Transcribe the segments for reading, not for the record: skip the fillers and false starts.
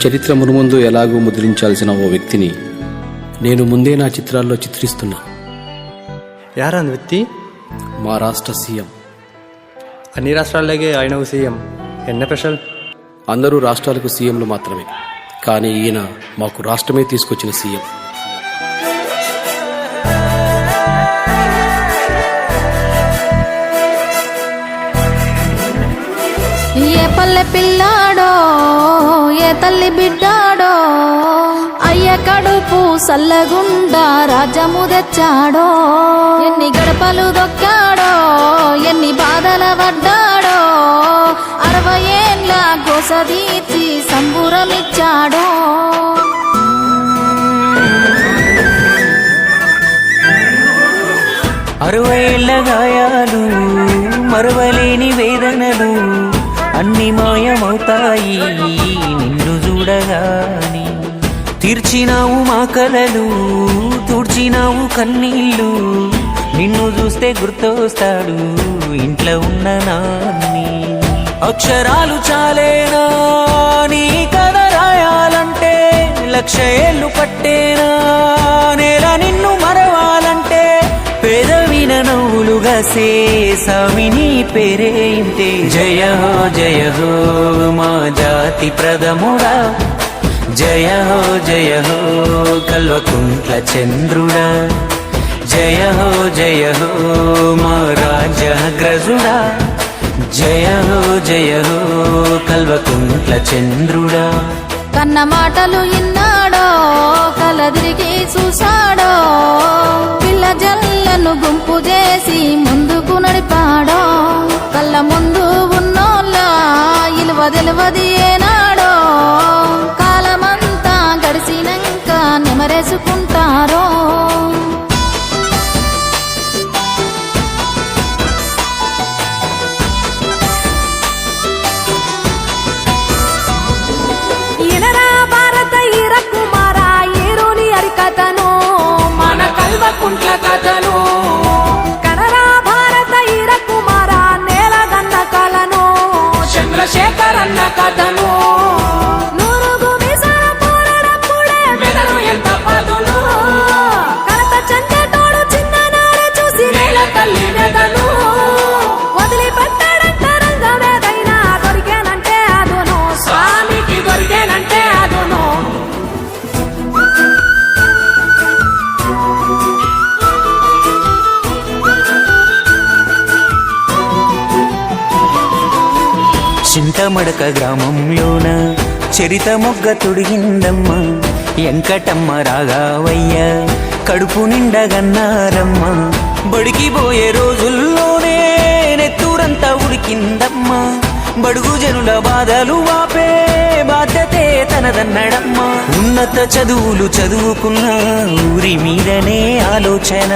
చరిత్ర మునుముందు ఎలాగూ ముద్రించాల్సిన ఓ వ్యక్తిని నేను ముందే నా చిత్రాల్లో చిత్రిస్తున్నా. యారా వ్యక్తి? మా రాష్ట్ర సీఎం. అన్ని రాష్ట్రాల్లాగే ఆయన సీఎం. ఎన్న స్పెషల్? అందరూ రాష్ట్రాలకు సీఎంలు మాత్రమే, కానీ ఈయన మాకు రాష్ట్రమే తీసుకొచ్చిన సీఎం. ఏ పల్లె పిల్లాడో ఏ తల్లి బిడ్డాడో అయ్య కడుపు సల్లగుండా రాజ్యము తెచ్చాడో. ఎన్ని గడపలు దొక్కాడో ఎన్ని బాధల పడ్డాడో 60 ఏళ్ళ గోసదీర్చి సంబురమిచ్చాడో. 60 ఏళ్ల గాయాలు మరవలేని వేదనలు అన్ని మాయమవుతాయి నిన్ను చూడగాని. తీర్చినావు మా కలలు తుడిచినావు కన్నీళ్ళు, నిన్ను చూస్తే గుర్తొస్తాడు ఇంట్లో ఉన్న నాన్ని. అక్షరాలు చాలేనా నీ కథ రాయాలంటే, 1,00,000 ఏళ్ళు పట్టేనా నేల నిన్ను మరవాలంటే. పేదవిన నవ్వులుగా సేసామి నీ పేరే ఇంతే. జయ హో మా జాతి ప్రథముడా, జయ హో కల్వకుంట్ల చంద్రుడా. జయ హో మా రాజ్యాగ్రజుడా, జయ హో కల్వకుంట్ల చంద్రుడా. కన్న మాటలు ఇన్నాడో కలదిరిగి చూసాడో, పిల్ల జల్లను గుంపు చేసి ముందుకు నడిపాడో. కళ్ళ ముందు ఉన్నోళ్ళ ఇలువ తెలువది ఏనాడో, కాలమంతా గడిచినాక నెమరేసుకుంటారో. కల్వకుంట్ల కథను కనరా భారత ఈర కుమార నేలగన్న కలను చంద్రశేఖర్ అన్న కథను. నూరుగు మీసాల పోరాడప్పుడే మెదడు ఎంత పదును, కనత చంద్రతోడు చిన్ననాడే చూసి నేల తల్లి మెదను. వదిలిపెట్టాడంట రంగమేదైనా దొరికేనంటే అదును, స్వామికి దొరికేనంటే అదును. చింతమడక గ్రామంలోన చరిత మొగ్గ తొడిగిందమ్మ. ఎంకటమ్మ రాగావయ్య కడుపు నిండగన్నారమ్మ. బడికి పోయే రోజుల్లోనే నెత్తూరంతా ఉడికిందమ్మ. బడుగు జనుల బాధలు వాపే బాధ్యతే తనదన్నడమ్మ. ఉన్నత చదువులు చదువుకున్న ఊరి మీదనే ఆలోచన,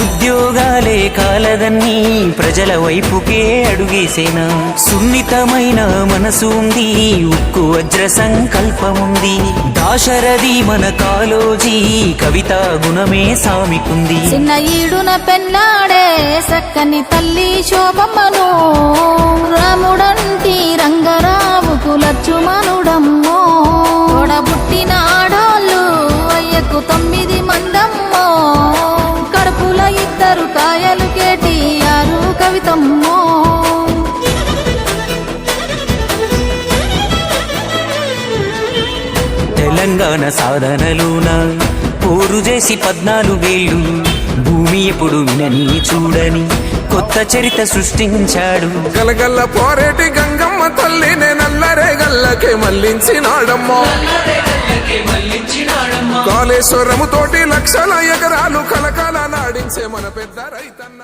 ఉద్యోగాలే కాలదన్నీ ప్రజల వైపుకే అడుగేసేనా. సున్నితమైన మనసు ఉంది, ఉక్కు వజ్ర సంకల్పముంది. దాశరథి మన కాలోజీ కవితా గుణమే సామికుంది. చిన్న ఈడున పెన్నాడే సక్కని తల్లి శోభమ్మను, రాముడంటి రంగరావుకు లచ్చుమనుడమ్మో. తోడబుట్టిన ఆడోళ్ళు అయ్యకు 9 మందమ్మో, కడుపుల 2 కాయలు KTR కవితమ్మో. తెలంగాణ సాధనలోన పోరు చేసి 14 ఏళ్ళు, భూమి ఎప్పుడు వినని చూడని కొత్త చరిత్ర సృష్టించాడు. గలగల్ల పోరేటి గంగమ్మ తల్లినే నల్లరే గల్లకే మళ్లించినాడమ్మా. కాళేశ్వరము తోటి 1,00,000 ఎకరాలు కలకాల నాడించే మన పెద్ద రైతన్న.